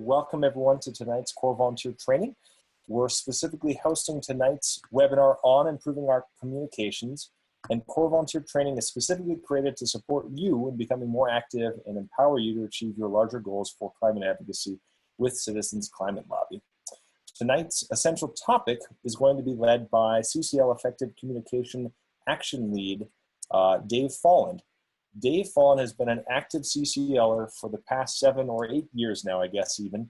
welcome everyone to tonight's core volunteer training. We're specifically hosting tonight's webinar on improving our communications, and core volunteer training is specifically created to support you in becoming more active and empower you to achieve your larger goals for climate advocacy with Citizens Climate Lobby. Tonight's essential topic is going to be led by CCL Effective Communication Action Lead, Dave Folland. Dave Folland has been an active CCLer for the past 7 or 8 years now, I guess even,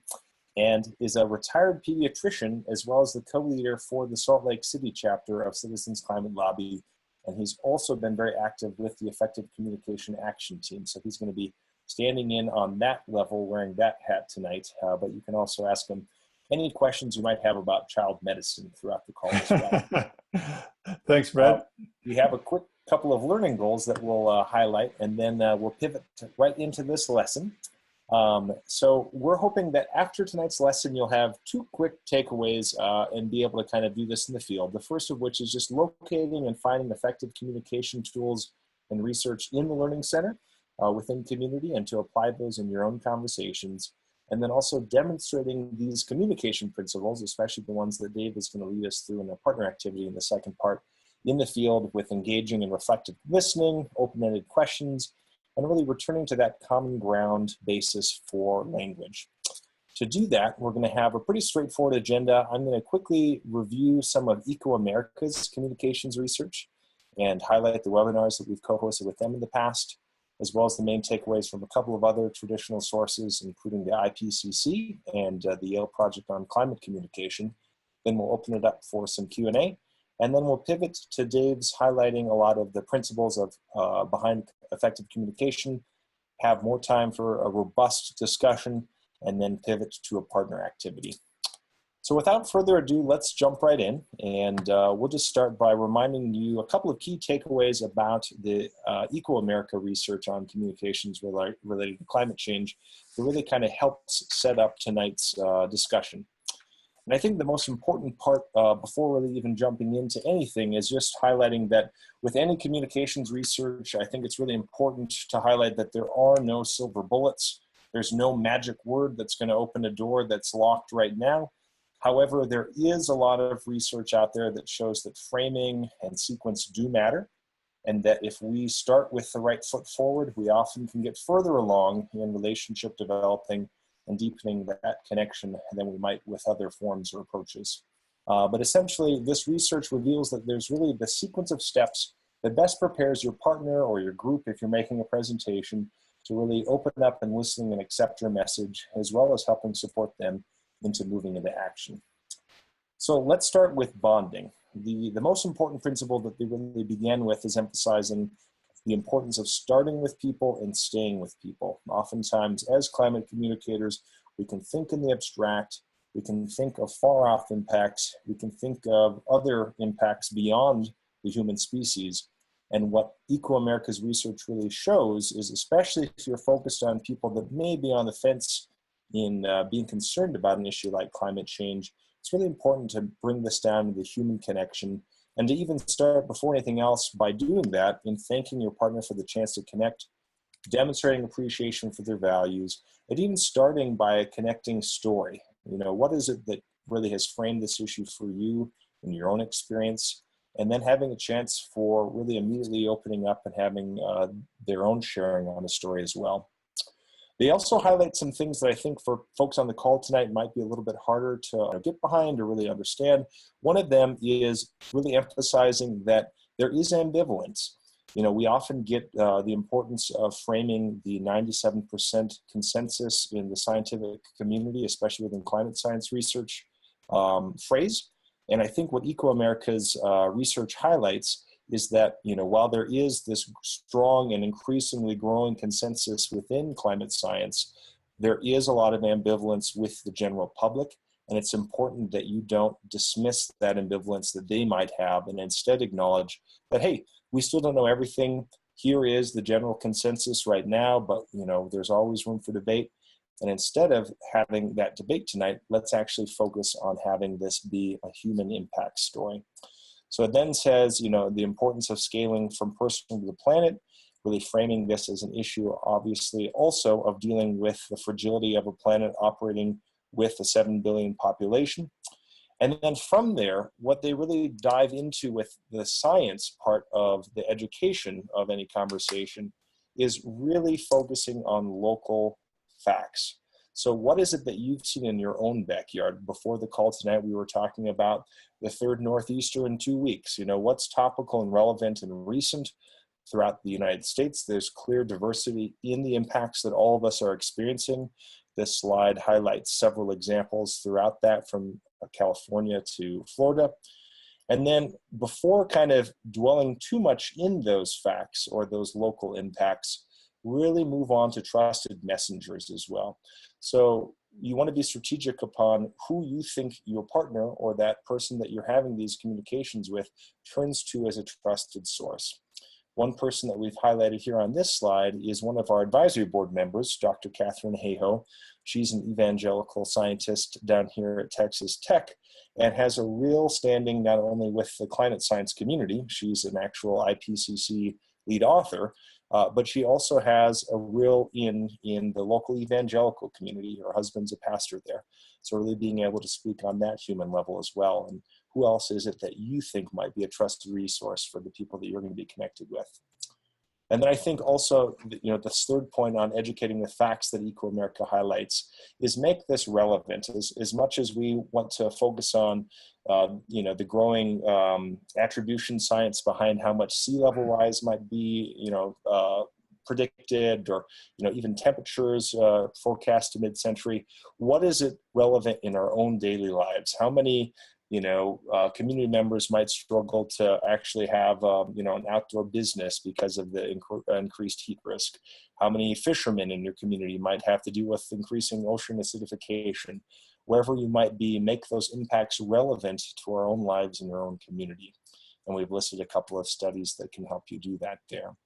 and is a retired pediatrician as well as the co-leader for the Salt Lake City chapter of Citizens Climate Lobby. And he's also been very active with the Effective Communication Action Team. So he's going to be standing in on that level, wearing that hat tonight. But you can also ask him any questions you might have about child medicine throughout the call as well. Thanks, Brad. We have a quick couple of learning goals that we'll highlight, and then we'll pivot right into this lesson. So we're hoping that after tonight's lesson, you'll have 2 quick takeaways and be able to kind of do this in the field. The first of which is just locating and finding effective communication tools and research in the Learning Center within community, and to apply those in your own conversations. And then also demonstrating these communication principles, especially the ones that Dave is going to lead us through in a partner activity in the second part, in the field with engaging and reflective listening, open-ended questions, and really returning to that common ground basis for language. To do that, we're going to have a pretty straightforward agenda. I'm going to quickly review some of ecoAmerica's communications research and highlight the webinars that we've co-hosted with them in the past, as well as the main takeaways from a couple of other traditional sources, including the IPCC and the Yale Project on climate communication. Then we'll open it up for some Q&A. And then we'll pivot to Dave's highlighting a lot of the principles of behind effective communication, have more time for a robust discussion, and then pivot to a partner activity. So without further ado, let's jump right in. And we'll just start by reminding you a couple of key takeaways about the ecoAmerica research on communications related to climate change that really kind of helps set up tonight's discussion. And I think the most important part before really even jumping into anything is just highlighting that with any communications research, I think it's really important to highlight that there are no silver bullets. There's no magic word that's going to open a door that's locked right now. However, there is a lot of research out there that shows that framing and sequence do matter, and that if we start with the right foot forward, we often can get further along in relationship developing and deepening that connection than we might with other forms or approaches. But essentially, this research reveals that there's really the sequence of steps that best prepares your partner or your group, if you're making a presentation, to really open up and listen and accept your message, as well as helping support them into moving into action. So let's start with bonding. The most important principle that they really began with is emphasizing the importance of starting with people and staying with people. Oftentimes, as climate communicators, we can think in the abstract, we can think of far-off impacts, we can think of other impacts beyond the human species. And what ecoAmerica's research really shows is, especially if you're focused on people that may be on the fence in being concerned about an issue like climate change, it's really important to bring this down to the human connection, and to even start before anything else by doing that in thanking your partner for the chance to connect, demonstrating appreciation for their values, and even starting by a connecting story. You know, what is it that really has framed this issue for you in your own experience? And then having a chance for really immediately opening up and having their own sharing on the story as well. They also highlight some things that I think for folks on the call tonight might be a little bit harder to get behind or really understand. One of them is really emphasizing that there is ambivalence. You know, we often get the importance of framing the 97% consensus in the scientific community, especially within climate science research phrase. And I think what ecoAmerica's research highlights is that, you know, while there is this strong and increasingly growing consensus within climate science, there is a lot of ambivalence with the general public, and it's important that you don't dismiss that ambivalence that they might have, and instead acknowledge that, hey, we still don't know everything. Here is the general consensus right now, but, you know, there's always room for debate. And instead of having that debate tonight, let's actually focus on having this be a human impact story. So it then says, you know, the importance of scaling from person to the planet, really framing this as an issue, obviously, also of dealing with the fragility of a planet operating with a 7 billion population. And then from there, what they really dive into with the science part of the education of any conversation is really focusing on local facts. So what is it that you've seen in your own backyard? Before the call tonight, we were talking about the third Northeaster in 2 weeks. You know, what's topical and relevant and recent throughout the United States? There's clear diversity in the impacts that all of us are experiencing. This slide highlights several examples throughout that, from California to Florida. And then before kind of dwelling too much in those facts or those local impacts, really move on to trusted messengers as well. So you want to be strategic upon who you think your partner or that person that you're having these communications with turns to as a trusted source. One person that we've highlighted here on this slide is one of our advisory board members, Dr. Catherine Hayhoe. She's an evangelical scientist down here at Texas Tech and has a real standing not only with the climate science community, she's an actual IPCC lead author, but she also has a real in the local evangelical community. Her husband's a pastor there. So really being able to speak on that human level as well. And who else is it that you think might be a trusted resource for the people that you're going to be connected with? And then I think also, you know, this third point on educating with facts that ecoAmerica highlights is make this relevant. As much as we want to focus on, you know, the growing attribution science behind how much sea level rise might be, you know, predicted, or, you know, even temperatures forecast to mid-century, what is it relevant in our own daily lives? How many, you know, community members might struggle to actually have, you know, an outdoor business because of the increased heat risk? How many fishermen in your community might have to deal with increasing ocean acidification? Wherever you might be, make those impacts relevant to our own lives in your own community. And we've listed a couple of studies that can help you do that there.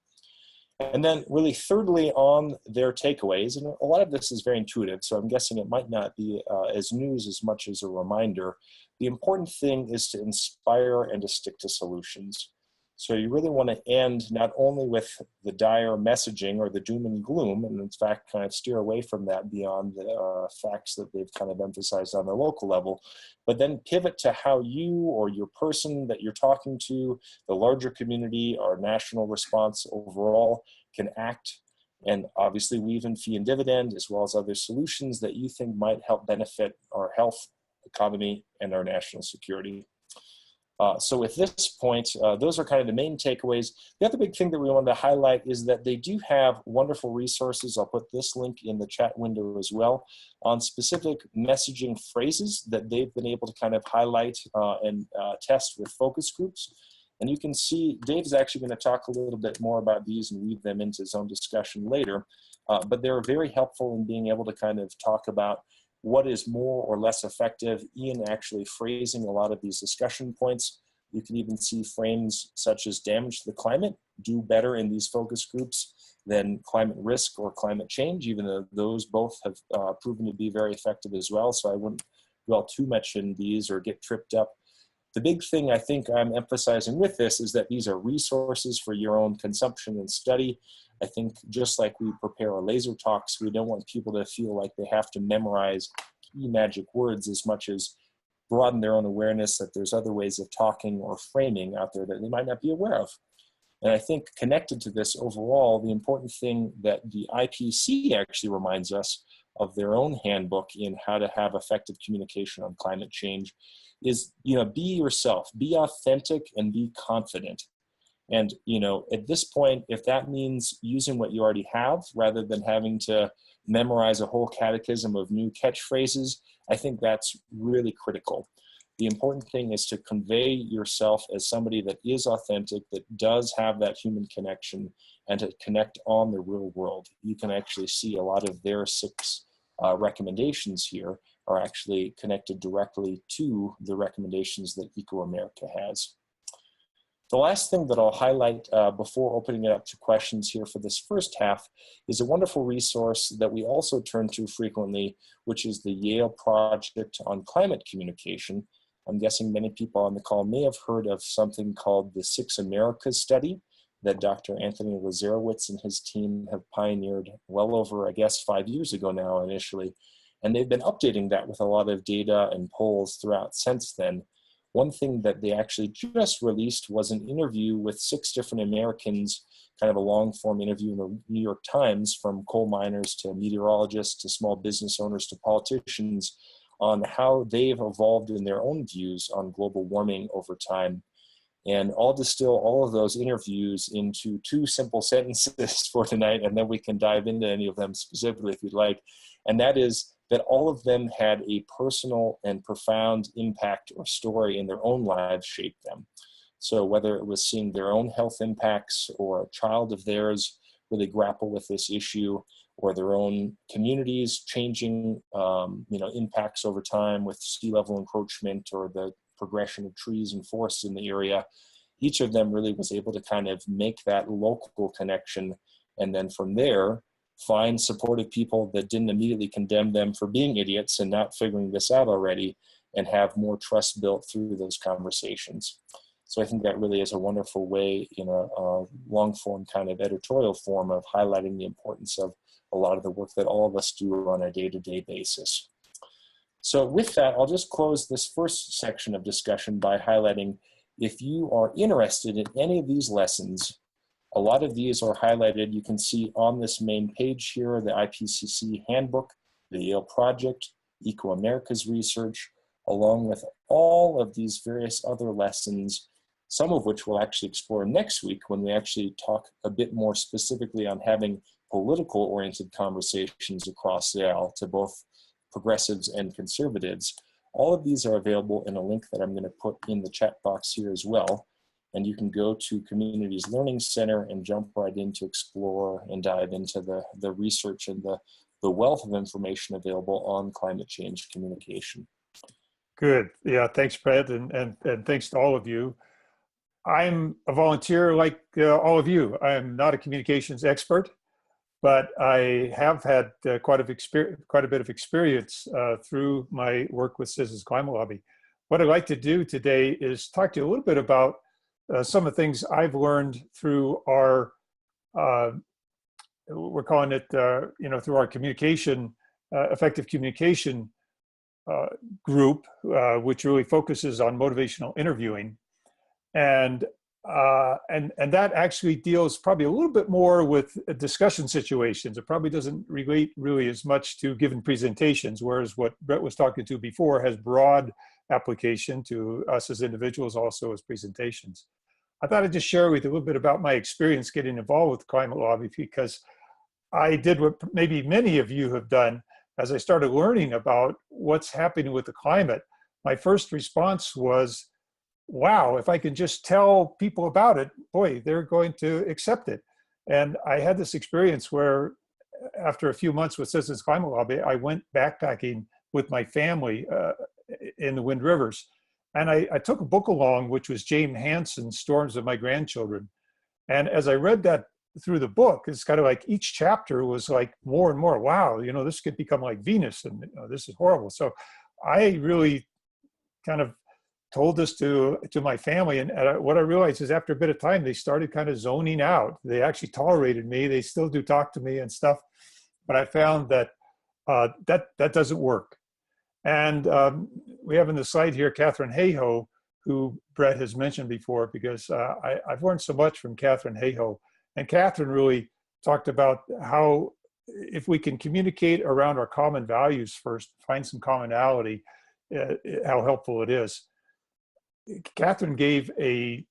And then really thirdly on their takeaways, and a lot of this is very intuitive, so I'm guessing it might not be as news as much as a reminder. The important thing is to inspire and to stick to solutions. So you really want to end not only with the dire messaging or the doom and gloom, and in fact kind of steer away from that beyond the facts that they've kind of emphasized on the local level, but then pivot to how you or your person that you're talking to, the larger community, our national response overall can act, and obviously weave in fee and dividend as well as other solutions that you think might help benefit our health, economy, and our national security. So at this point, those are kind of the main takeaways. The other big thing that we wanted to highlight is that they do have wonderful resources. I'll put this link in the chat window as well on specific messaging phrases that they've been able to kind of highlight and test with focus groups. And you can see Dave's actually going to talk a little bit more about these and weave them into his own discussion later. But they're very helpful in being able to kind of talk about what is more or less effective in actually phrasing a lot of these discussion points. You can even see frames such as damage to the climate do better in these focus groups than climate risk or climate change, even though those both have proven to be very effective as well. So I wouldn't dwell too much in these or get tripped up. The big thing I think I'm emphasizing with this is that these are resources for your own consumption and study. I think just like we prepare our laser talks, we don't want people to feel like they have to memorize key magic words as much as broaden their own awareness that there's other ways of talking or framing out there that they might not be aware of. And I think connected to this overall, the important thing that the IPCC actually reminds us of their own handbook in how to have effective communication on climate change is, you know, be yourself, be authentic, and be confident. And, you know, at this point, if that means using what you already have rather than having to memorize a whole catechism of new catchphrases, I think that's really critical. The important thing is to convey yourself as somebody that is authentic, that does have that human connection, and to connect on the real world. You can actually see a lot of their 6 recommendations here are actually connected directly to the recommendations that ecoAmerica has. The last thing that I'll highlight before opening it up to questions here for this first half is a wonderful resource that we also turn to frequently, which is the Yale Project on Climate Communication. I'm guessing many people on the call may have heard of something called the 6 Americas study. that Dr. Anthony Lazarowitz and his team have pioneered well over, I guess, 5 years ago now initially. And they've been updating that with a lot of data and polls throughout since then. One thing that they actually just released was an interview with 6 different Americans, kind of a long form interview in the New York Times, from coal miners to meteorologists to small business owners to politicians, on how they've evolved in their own views on global warming over time. And I'll distill all of those interviews into 2 simple sentences for tonight, and then we can dive into any of them specifically if you'd like. And that is that all of them had a personal and profound impact or story in their own lives shape them. So whether it was seeing their own health impacts, or a child of theirs really grapple with this issue, or their own communities changing impacts over time with sea level encroachment or the progression of trees and forests in the area, each of them really was able to kind of make that local connection, and then from there find supportive people that didn't immediately condemn them for being idiots and not figuring this out already, and have more trust built through those conversations. So I think that really is a wonderful way, in a long form kind of editorial form, of highlighting the importance of a lot of the work that all of us do on a day-to-day basis. So with that, I'll just close this first section of discussion by highlighting, if you are interested in any of these lessons, a lot of these are highlighted. You can see on this main page here, the IPCC handbook, the Yale Project, ecoAmerica's research, along with all of these various other lessons, some of which we'll actually explore next week when we actually talk a bit more specifically on having political-oriented conversations across the aisle to both progressives and conservatives. All of these are available in a link that I'm going to put in the chat box here as well. And you can go to Communities Learning Center and jump right in to explore and dive into the research and the wealth of information available on climate change communication. Good. Yeah, thanks, Brett, and thanks to all of you. I'm a volunteer like all of you. I'm not a communications expert, but I have had quite a bit of experience through my work with Citizens Climate Lobby. What I'd like to do today is talk to you a little bit about some of the things I've learned through our, we're calling it, through our communication, effective communication group, which really focuses on motivational interviewing. And that actually deals probably a little bit more with discussion situations. It probably doesn't relate really as much to given presentations, whereas what Brett was talking to before has broad application to us as individuals, also as presentations. I thought I'd just share with you a little bit about my experience getting involved with the Climate Lobby, because I did what maybe many of you have done. As I started learning about what's happening with the climate, my first response was, wow, if I can just tell people about it, boy, they're going to accept it. And I had this experience where after a few months with Citizens Climate Lobby, I went backpacking with my family in the Wind Rivers. And I took a book along, which was James Hansen's Storms of My Grandchildren. And as I read that through the book, it's kind of like each chapter was like more and more, wow, this could become like Venus, and this is horrible. So I really kind of told this to my family, and what I realized is after a bit of time, they started kind of zoning out. They actually tolerated me. They still do talk to me and stuff, but I found that that doesn't work. And we have in the slide here Katharine Hayhoe, who Brett has mentioned before, because I've learned so much from Katharine Hayhoe. And Katharine really talked about how if we can communicate around our common values first, find some commonality, how helpful it is. Katharine gave a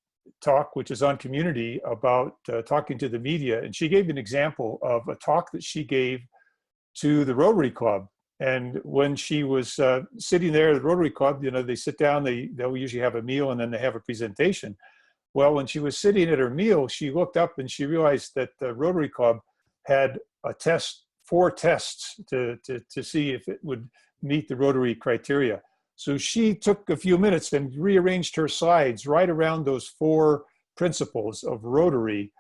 talk, which is on community, about talking to the media. And she gave an example of a talk that she gave to the Rotary Club. And when she was sitting there at the Rotary Club, they sit down, they'll usually have a meal, and then they have a presentation. Well, when she was sitting at her meal, she looked up and she realized that the Rotary Club had a 4 tests to see if it would meet the Rotary criteria. So she took a few minutes and rearranged her slides right around those 4 principles of Rotary,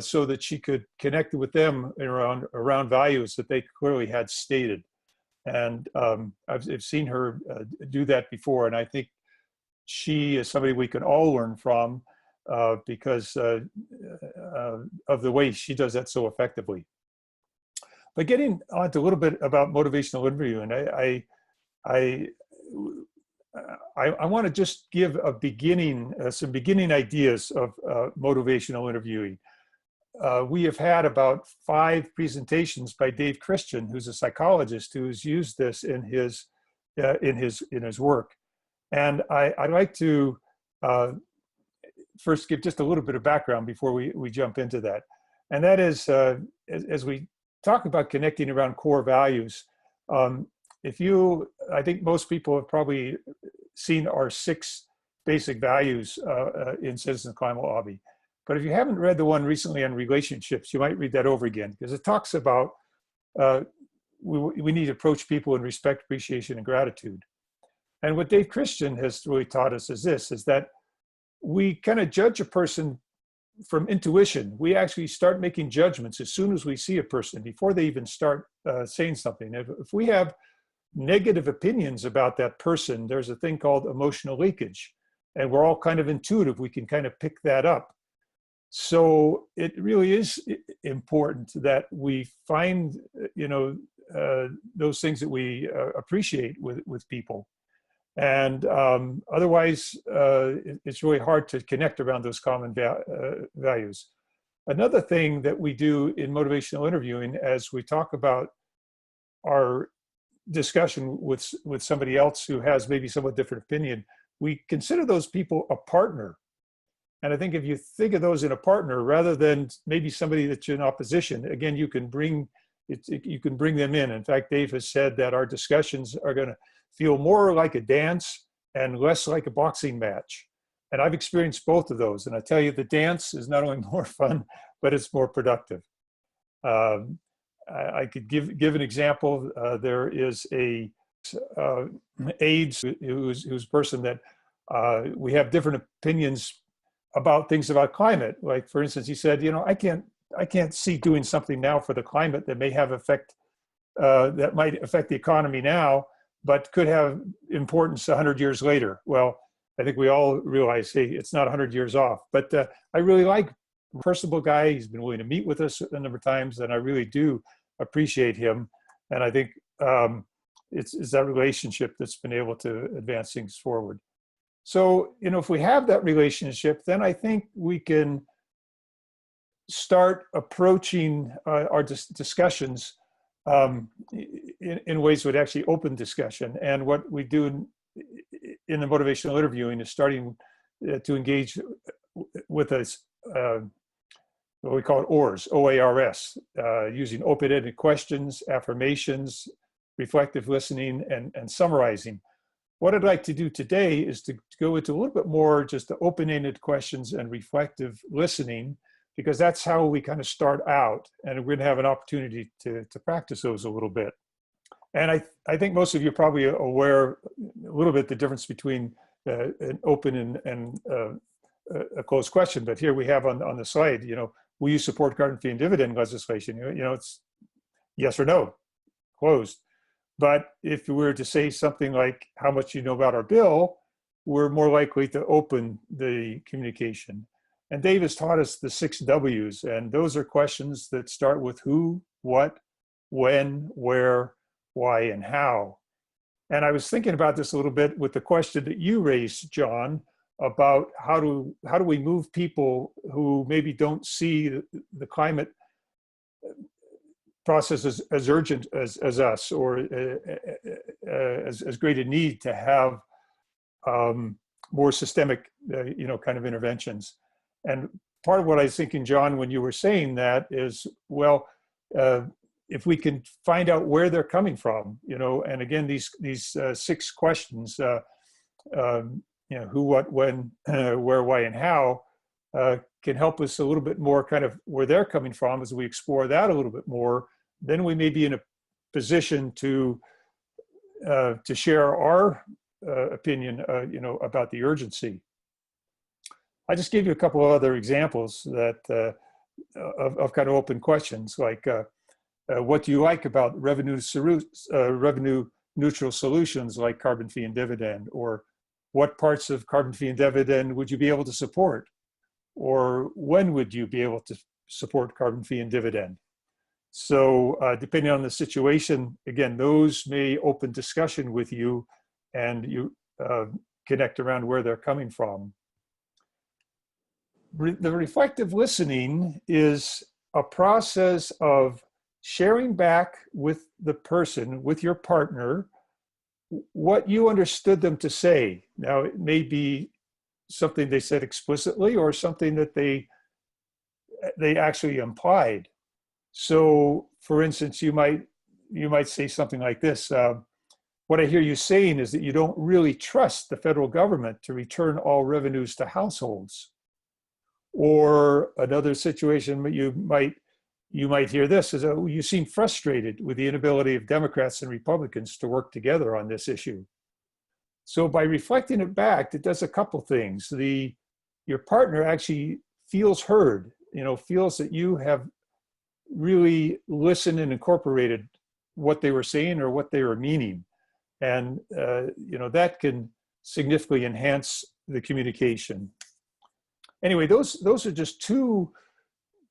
so that she could connect with them around values that they clearly had stated. And I've seen her do that before, and I think she is somebody we can all learn from. because of the way she does that so effectively. But getting on to a little bit about motivational interviewing, I want to just give a beginning, some beginning ideas of motivational interviewing. We have had about 5 presentations by Dave Christian, who's a psychologist who's used this in his work. And I'd like to first give just a little bit of background before we jump into that. And that is, as we talk about connecting around core values, I think most people have probably seen our 6 basic values in Citizen Climate Lobby. But if you haven't read the one recently on relationships, you might read that over again, because it talks about we need to approach people in respect, appreciation, and gratitude. And what Dave Christian has really taught us is this, is that we kind of judge a person from intuition. We actually start making judgments as soon as we see a person, before they even start saying something. If we have negative opinions about that person, there's a thing called emotional leakage. And we're all kind of intuitive. We can kind of pick that up. So it really is important that we find, those things that we appreciate with people. And otherwise, it's really hard to connect around those common values. Another thing that we do in motivational interviewing, as we talk about our discussion with somebody else who has maybe somewhat different opinion, we consider those people a partner. And I think if you think of those in a partner, rather than maybe somebody that's in opposition, again, you can bring them in. In fact, Dave has said that our discussions are going to feel more like a dance and less like a boxing match. And I've experienced both of those. And I tell you, the dance is not only more fun, but it's more productive. I could give an example. There is a AIDS who's a person that we have different opinions about things about climate. Like, for instance, he said, I can't see doing something now for the climate that may have that might affect the economy now, but could have importance 100 years later. Well, I think we all realize, hey, it's not 100 years off. But I really like a personable guy. He's been willing to meet with us a number of times, and I really do appreciate him. And I think it's that relationship that's been able to advance things forward. So, if we have that relationship, then I think we can start approaching our discussions in ways that would actually open discussion. And what we do in the motivational interviewing is starting to engage with us, what we call it OARS, O-A-R-S, using open-ended questions, affirmations, reflective listening, and summarizing. What I'd like to do today is to go into a little bit more just the open-ended questions and reflective listening, because that's how we kind of start out, and we're going to have an opportunity to practice those a little bit. And I think most of you are probably aware a little bit the difference between an open and a closed question. But here we have on the slide, will you support carbon fee and dividend legislation? It's yes or no, closed. But if we were to say something like, how much you know about our bill, we're more likely to open the communication. And Dave has taught us the 6 W's, and those are questions that start with who, what, when, where, why, and how. And I was thinking about this a little bit with the question that you raised, John, about how do we move people who maybe don't see the climate process as urgent as us, or as great a need to have more systemic, kind of interventions. And part of what I was thinking, John, when you were saying that is, well, if we can find out where they're coming from, and again, these 6 questions, who, what, when, where, why, and how, can help us a little bit more kind of where they're coming from. As we explore that a little bit more, then we may be in a position to share our opinion, about the urgency. I just gave you a couple of other examples that of kind of open questions, like what do you like about revenue neutral solutions like carbon fee and dividend, or what parts of carbon fee and dividend would you be able to support? or when would you be able to support carbon fee and dividend? So depending on the situation, again, those may open discussion with you, and you connect around where they're coming from. The reflective listening is a process of sharing back with the person, with your partner, what you understood them to say. Now, it may be something they said explicitly or something that they actually implied. So, for instance, you might say something like this: what I hear you saying is that you don't really trust the federal government to return all revenues to households. Or another situation you might hear this is, oh, you seem frustrated with the inability of Democrats and Republicans to work together on this issue. So by reflecting it back, it does a couple things. Your partner actually feels heard, feels that you have really listened and incorporated what they were saying or what they were meaning. And that can significantly enhance the communication. Anyway, those are just two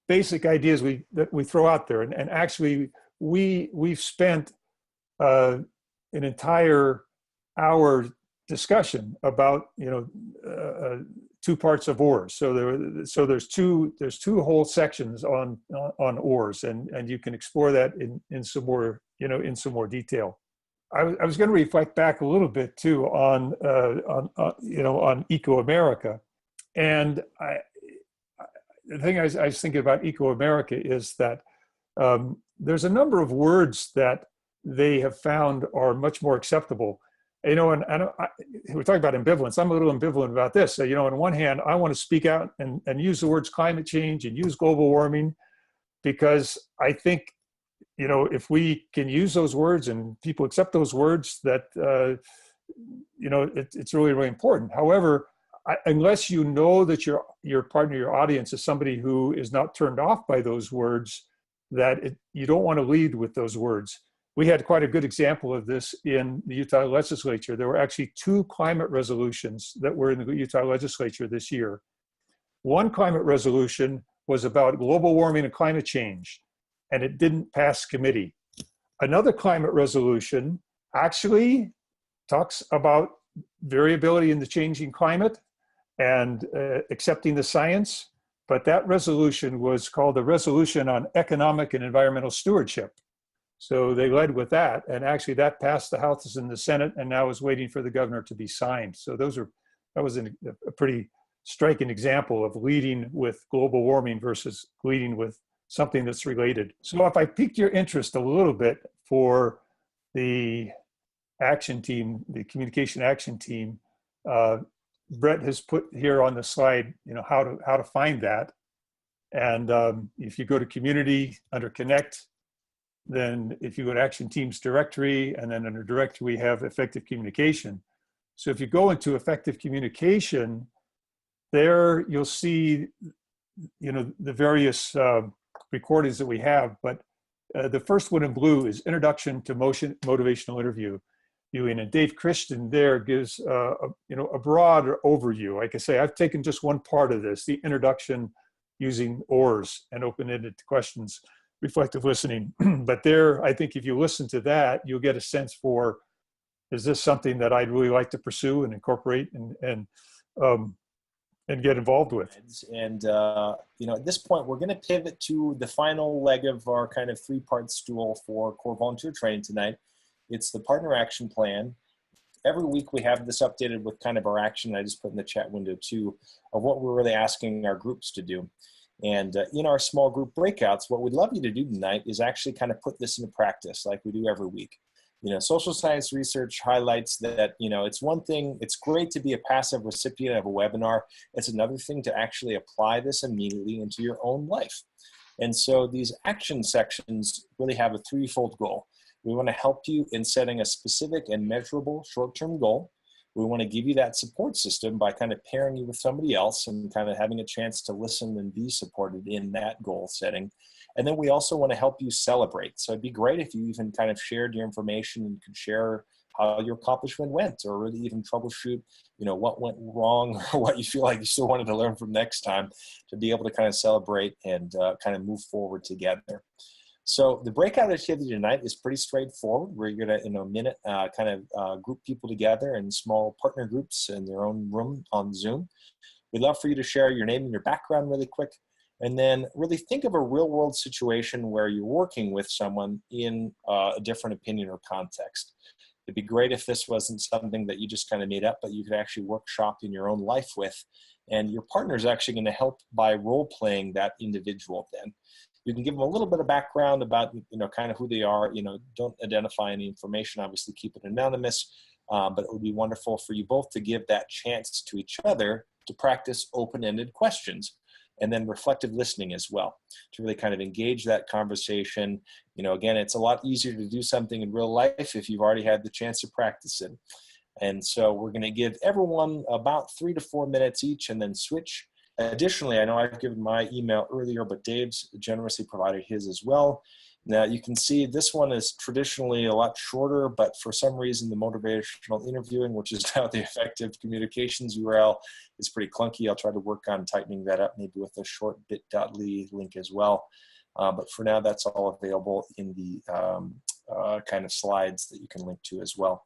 basic ideas that we throw out there. And actually, we've spent an entire hour discussion about two parts of ORs. So there's two whole sections on ORs, and you can explore that in some more detail. I was going to reflect back a little bit too on ecoAmerica, and the thing I was thinking about ecoAmerica is that there's a number of words that they have found are much more acceptable. And we're talking about ambivalence. I'm a little ambivalent about this. So, on one hand, I want to speak out and use the words climate change and use global warming, because I think, if we can use those words and people accept those words, that, it's really, really important. However, unless you know that your partner, your audience is somebody who is not turned off by those words, you don't want to lead with those words. We had quite a good example of this in the Utah legislature. There were actually 2 climate resolutions that were in the Utah legislature this year. One climate resolution was about global warming and climate change, and it didn't pass committee. Another climate resolution actually talks about variability in the changing climate and accepting the science, but that resolution was called the Resolution on Economic and Environmental Stewardship. So they led with that, and actually that passed the House and the Senate, and now is waiting for the governor to be signed. So that was a pretty striking example of leading with global warming versus leading with something that's related. So if I piqued your interest a little bit for the action team, the communication action team, Brett has put here on the slide, how to find that. And if you go to community under connect, then if you go to action teams directory, and then under directory, we have effective communication. So if you go into effective communication, there you'll see, the various recordings that we have, but the first one in blue is Introduction to Motivational Interview. And Dave Christian there gives a broad overview. Like I say, I've taken just one part of this, the introduction using ORs and open-ended questions, reflective listening. But there, I think if you listen to that, you'll get a sense for, is this something that I'd really like to pursue and incorporate and get involved with? And at this point, we're going to pivot to the final leg of our kind of 3-part stool for core volunteer training tonight. It's the partner action plan. Every week we have this updated with kind of our action I just put in the chat window too, of what we're really asking our groups to do. And in our small group breakouts, what we'd love you to do tonight is actually kind of put this into practice like we do every week. Social science research highlights that, it's one thing, it's great to be a passive recipient of a webinar. It's another thing to actually apply this immediately into your own life. And so these action sections really have a 3-fold goal. We want to help you in setting a specific and measurable short-term goal. We want to give you that support system by kind of pairing you with somebody else and kind of having a chance to listen and be supported in that goal setting. And then we also want to help you celebrate. So it'd be great if you even kind of shared your information and could share how your accomplishment went, or really even troubleshoot, what went wrong or what you feel like you still wanted to learn from next time, to be able to kind of celebrate and kind of move forward together. So the breakout activity tonight is pretty straightforward. We're going to, in a minute, group people together in small partner groups in their own room on Zoom. We'd love for you to share your name and your background really quick, and then really think of a real-world situation where you're working with someone in a different opinion or context. It'd be great if this wasn't something that you just kind of made up, but you could actually workshop in your own life with, and your partner is actually going to help by role-playing that individual then. You can give them a little bit of background about, kind of who they are. Don't identify any information, obviously keep it anonymous, but it would be wonderful for you both to give that chance to each other to practice open-ended questions, and then reflective listening as well, to really kind of engage that conversation. Again, it's a lot easier to do something in real life if you've already had the chance to practice it. And so we're going to give everyone about 3 to 4 minutes each and then switch. Additionally, I know I've given my email earlier, but Dave's generously provided his as well. Now you can see this one is traditionally a lot shorter, but for some reason the motivational interviewing, which is now the effective communications URL, is pretty clunky. I'll try to work on tightening that up, maybe with a short bit.ly link as well. But for now, that's all available in the kind of slides that you can link to as well.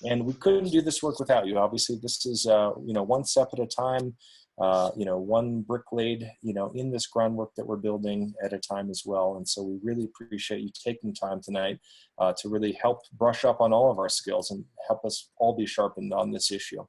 And we couldn't do this work without you. Obviously, this is one step at a time. One brick laid, in this groundwork that we're building at a time as well. And so we really appreciate you taking time tonight to really help brush up on all of our skills and help us all be sharpened on this issue.